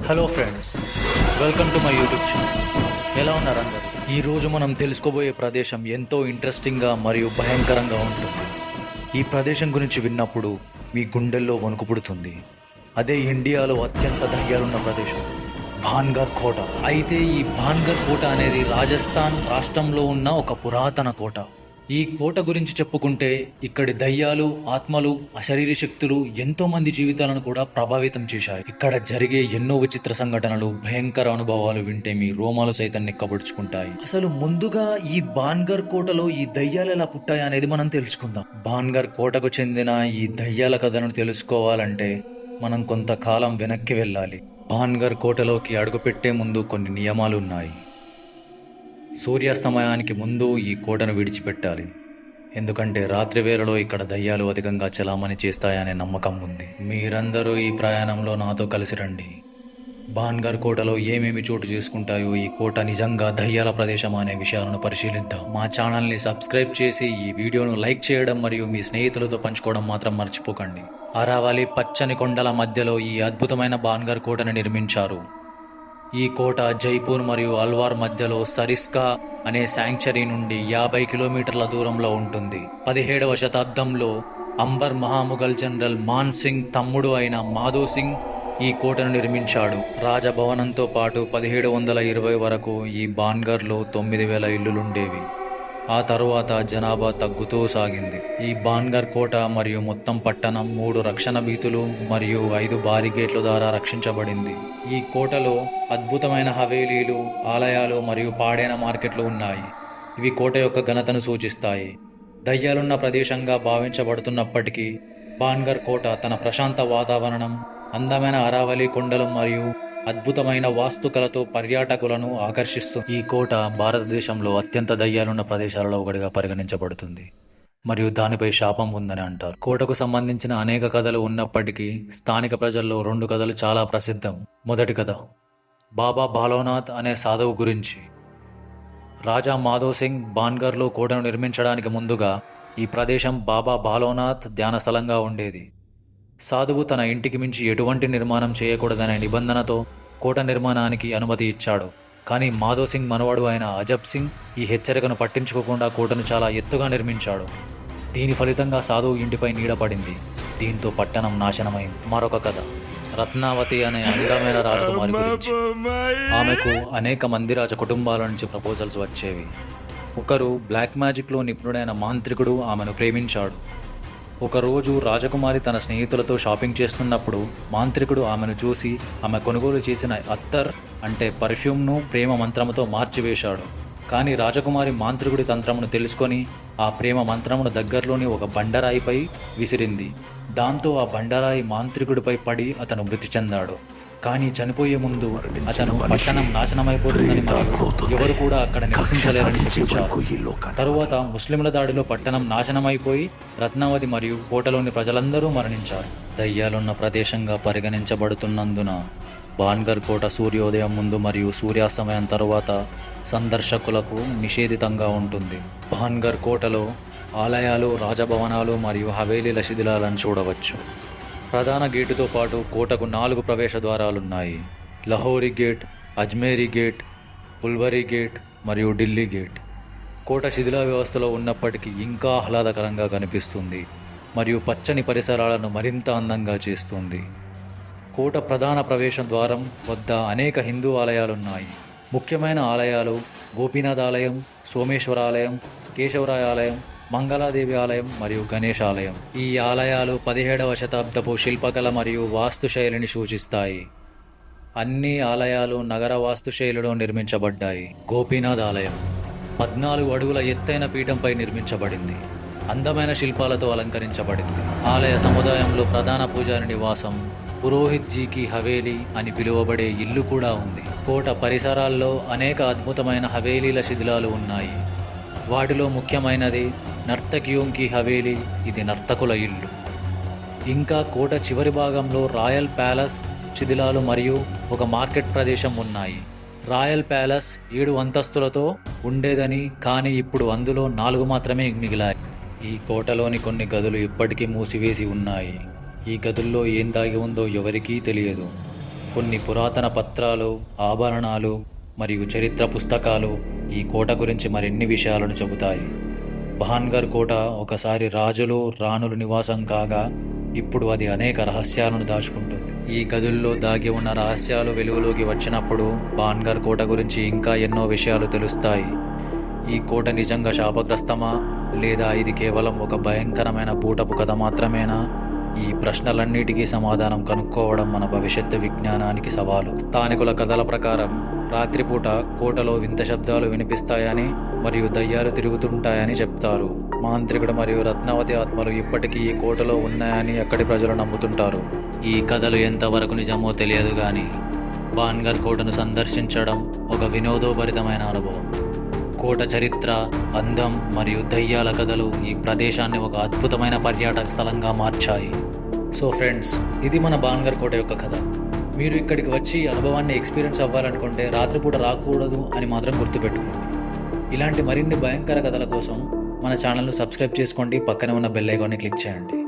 Hello friends, welcome to my YouTube channel. ఎలా ఉన్నారు అందరు? ఈరోజు మనం తెలుసుకోబోయే ప్రదేశం ఎంతో ఇంట్రెస్టింగ్గా మరియు భయంకరంగా ఉంటుంది. ఈ ప్రదేశం గురించి విన్నప్పుడు మీ గుండెల్లో వణుకు పుడుతుంది. అదే ఇండియాలో అత్యంత దయ్యాలున్న ప్రదేశం భాన్గర్ కోట. అయితే ఈ భాన్గర్ కోట అనేది రాజస్థాన్ రాష్ట్రంలో ఉన్న ఒక పురాతన కోట. ఈ కోట గురించి చెప్పుకుంటే ఇక్కడి దయ్యాలు, ఆత్మలు, అశరీర శక్తులు ఎంతో మంది జీవితాలను కూడా ప్రభావితం చేశాయి. ఇక్కడ జరిగే ఎన్నో విచిత్ర సంఘటనలు, భయంకర అనుభవాలు వింటే మీ రోమాలు సైతం నిక్కబడుచుకుంటాయి. అసలు ముందుగా ఈ భాన్గర్ కోటలో ఈ దయ్యాలు ఎలా పుట్టాయి అనేది మనం తెలుసుకుందాం. భాన్గర్ కోటకు చెందిన ఈ దయ్యాల కథను తెలుసుకోవాలంటే మనం కొంతకాలం వెనక్కి వెళ్ళాలి. భాన్గర్ కోటలోకి అడుగుపెట్టే ముందు కొన్ని నియమాలు ఉన్నాయి. సూర్యాస్తమయానికి ముందు ఈ కోటను విడిచిపెట్టాలి. ఎందుకంటే రాత్రి వేళలో ఇక్కడ దయ్యాలు అధికంగా చలామణి చేస్తాయనే నమ్మకం ఉంది. మీరందరూ ఈ ప్రయాణంలో నాతో కలిసి రండి. భాన్గర్ కోటలో ఏమేమి చోటు చేసుకుంటాయో, ఈ కోట నిజంగా దయ్యాల ప్రదేశం అనే విషయాలను పరిశీలిద్దాం. మా ఛానల్ని సబ్స్క్రైబ్ చేసి ఈ వీడియోను లైక్ చేయడం మరియు మీ స్నేహితులతో పంచుకోవడం మాత్రం మర్చిపోకండి. అరావలి పచ్చని కొండల మధ్యలో ఈ అద్భుతమైన భాన్గర్ కోటను నిర్మించారు. ఈ కోట జైపూర్ మరియు అల్వార్ మధ్యలో సరిస్కా అనే శాంక్చరీ నుండి 50 కిలోమీటర్ల దూరంలో ఉంటుంది. 17వ శతాబ్దంలో అంబర్ మహాముఘల్ జనరల్ మాన్ సింగ్ తమ్ముడు అయిన మాధో సింగ్ ఈ కోటను నిర్మించాడు. రాజభవనంతో పాటు 1720 వరకు ఈ భాన్గర్లో 9000 ఇల్లులుండేవి. ఆ తరువాత జనాభా తగ్గుతూ సాగింది. ఈ భాన్గర్ కోట మరియు మొత్తం పట్టణం 3 రక్షణ భీతులు మరియు 5 భారీ గేట్ల ద్వారా రక్షించబడింది. ఈ కోటలో అద్భుతమైన హవేలీలు, ఆలయాలు మరియు పాడైన మార్కెట్లు ఉన్నాయి. ఇవి కోట యొక్క ఘనతను సూచిస్తాయి. దయ్యాలున్న ప్రదేశంగా భావించబడుతున్నప్పటికీ భాన్గర్ కోట తన ప్రశాంత వాతావరణం, అందమైన అరావలి కొండలు మరియు అద్భుతమైన వాస్తుకలతో పర్యాటకులను ఆకర్షిస్తుంది. ఈ కోట భారతదేశంలో అత్యంత దయ్యాలున్న ప్రదేశాలలో ఒకటిగా పరిగణించబడుతుంది మరియు దానిపై శాపం ఉందని అంటారు. కోటకు సంబంధించిన అనేక కథలు ఉన్నప్పటికీ స్థానిక ప్రజల్లో 2 కథలు చాలా ప్రసిద్ధం. మొదటి కథ బాబా బాలోనాథ్ అనే సాధువు గురించి. రాజా మాధో సింగ్ భాన్గర్లో కోటను నిర్మించడానికి ముందుగా ఈ ప్రదేశం బాబా బాలోనాథ్ ధ్యాన స్థలంగా ఉండేది. సాధువు తన ఇంటికి మించి ఎటువంటి నిర్మాణం చేయకూడదనే నిబంధనతో కోట నిర్మాణానికి అనుమతి ఇచ్చాడు. కానీ మాధో సింగ్ మనవడు అయిన అజబ్ సింగ్ ఈ హెచ్చరికను పట్టించుకోకుండా కోటను చాలా ఎత్తుగా నిర్మించాడు. దీని ఫలితంగా సాధువు ఇంటిపై నీడ పడింది. దీంతో పట్టణం నాశనమైంది. మరొక కథ రత్నావతి అనే అందమైన రాజకుమారి గురించి. ఆమెకు అనేక మంది రాజ కుటుంబాల నుంచి ప్రపోజల్స్ వచ్చేవి. ఒకరు బ్లాక్ మ్యాజిక్లో నిపుణుడైన మాంత్రికుడు ఆమెను ప్రేమించాడు. ఒకరోజు రాజకుమారి తన స్నేహితులతో షాపింగ్ చేస్తున్నప్పుడు మాంత్రికుడు ఆమెను చూసి ఆమె కొనుగోలు చేసిన అత్తర్ అంటే పర్ఫ్యూమ్ను ప్రేమ మంత్రముతో మార్చివేశాడు. కానీ రాజకుమారి మాంత్రికుడి తంత్రమును తెలుసుకొని ఆ ప్రేమ మంత్రమును దగ్గరలోని ఒక బండరాయిపై విసిరింది. దాంతో ఆ బండరాయి మాంత్రికుడిపై పడి అతను మృతి చెందాడు. కానీ చనిపోయే ముందు అతను పట్టణం నాశనమైపోతుందని మరియు ఎవరు కూడా అక్కడ నివసించలేరని శపించారు. తరువాత ముస్లింల దాడిలో పట్టణం నాశనమైపోయి రత్నావతి మరియు కోటలోని ప్రజలందరూ మరణించారు. దయ్యాలున్న ప్రదేశంగా పరిగణించబడుతున్నందున భాన్గర్ కోట సూర్యోదయం ముందు మరియు సూర్యాస్తమయం తరువాత సందర్శకులకు నిషేధితంగా ఉంటుంది. భాన్గర్ కోటలో ఆలయాలు, రాజభవనాలు మరియు హవేలీల శిథిలాలను చూడవచ్చు. ప్రధాన గేటుతో పాటు కోటకు 4 ప్రవేశ ద్వారాలున్నాయి. లహోరీ గేట్, అజ్మేరీ గేట్, పుల్వరీ గేట్ మరియు ఢిల్లీ గేట్. కోట శిథిల వ్యవస్థలో ఉన్నప్పటికీ ఇంకా ఆహ్లాదకరంగా కనిపిస్తుంది మరియు పచ్చని పరిసరాలను మరింత అందంగా చేస్తుంది. కోట ప్రధాన ప్రవేశ ద్వారం వద్ద అనేక హిందూ ఆలయాలున్నాయి. ముఖ్యమైన ఆలయాలు గోపీనాథ్ ఆలయం, సోమేశ్వర ఆలయం, కేశవరాయ ఆలయం, మంగళాదేవి ఆలయం మరియు గణేష్ ఆలయం. ఈ ఆలయాలు 17వ శతాబ్దపు శిల్పకళ మరియు వాస్తుశైలిని సూచిస్తాయి. అన్ని ఆలయాలు నగర వాస్తుశైలిలో నిర్మించబడ్డాయి. గోపీనాథ్ ఆలయం 14 అడుగుల ఎత్తైన పీఠంపై నిర్మించబడింది. అందమైన శిల్పాలతో అలంకరించబడింది. ఆలయ సముదాయంలో ప్రధాన పూజారి నివాసం, పురోహిత్ జీకి హవేలీ అని పిలువబడే ఇల్లు కూడా ఉంది. కోట పరిసరాల్లో అనేక అద్భుతమైన హవేలీల శిథిలాలు ఉన్నాయి. వాటిలో ముఖ్యమైనది నర్తకియోం కి హవేలీ, ఇది నర్తకుల ఇల్లు. ఇంకా కోట చివరి భాగంలో రాయల్ ప్యాలెస్ శిథిలాలు మరియు ఒక మార్కెట్ ప్రదేశం ఉన్నాయి. రాయల్ ప్యాలెస్ 7 అంతస్తులతో ఉండేదని, కానీ ఇప్పుడు అందులో 4 మాత్రమే మిగిలాయి. ఈ కోటలోని కొన్ని గదులు ఇప్పటికీ మూసివేసి ఉన్నాయి. ఈ గదుల్లో ఏం దాగి ఉందో ఎవరికీ తెలియదు. కొన్ని పురాతన పత్రాలు, ఆభరణాలు మరియు చరిత్ర పుస్తకాలు ఈ కోట గురించి మరిన్ని విషయాలను చెబుతాయి. భాన్గర్ కోట ఒకసారి రాజులు, రాణులు నివాసం కాగా ఇప్పుడు అది అనేక రహస్యాలను దాచుకుంటుంది. ఈ గదుల్లో దాగి ఉన్న రహస్యాలు వెలుగులోకి వచ్చినప్పుడు భాన్గర్ కోట గురించి ఇంకా ఎన్నో విషయాలు తెలుస్తాయి. ఈ కోట నిజంగా శాపగ్రస్తమా, లేదా ఇది కేవలం ఒక భయంకరమైన భూతపు కథ మాత్రమేనా? ఈ ప్రశ్నలన్నిటికీ సమాధానం కనుక్కోవడం మన భవిష్యత్తు విజ్ఞానానికి సవాలు. స్థానికుల కథల ప్రకారం రాత్రిపూట కోటలో వింత శబ్దాలు వినిపిస్తాయని మరియు దయ్యాలు తిరుగుతుంటాయని చెప్తారు. మాంత్రికుడు మరియు రత్నవతి ఆత్మలు ఇప్పటికీ ఈ కోటలో ఉన్నాయని అక్కడి ప్రజలు నమ్ముతుంటారు. ఈ కథలు ఎంతవరకు నిజమో తెలియదు కానీ భాన్గర్ కోటను సందర్శించడం ఒక వినోదోభరితమైన అనుభవం. కోట చరిత్ర, అందం మరియు దయ్యాల కథలు ఈ ప్రదేశాన్ని ఒక అద్భుతమైన పర్యాటక స్థలంగా మార్చాయి. సో ఫ్రెండ్స్, ఇది మన భాన్గర్ కోట యొక్క కథ. మీరు ఇక్కడికి వచ్చి అనుభవాన్ని ఎక్స్పీరియన్స్ అవ్వాలనుకుంటే రాత్రిపూట రాకూడదు అని మాత్రం గుర్తుపెట్టుకోండి. ఇలాంటి మరిన్ని భయంకర కథల కోసం మన ఛానల్ను సబ్స్క్రైబ్ చేసుకోండి, పక్కనే ఉన్న బెల్ ఐకాన్ని క్లిక్ చేయండి.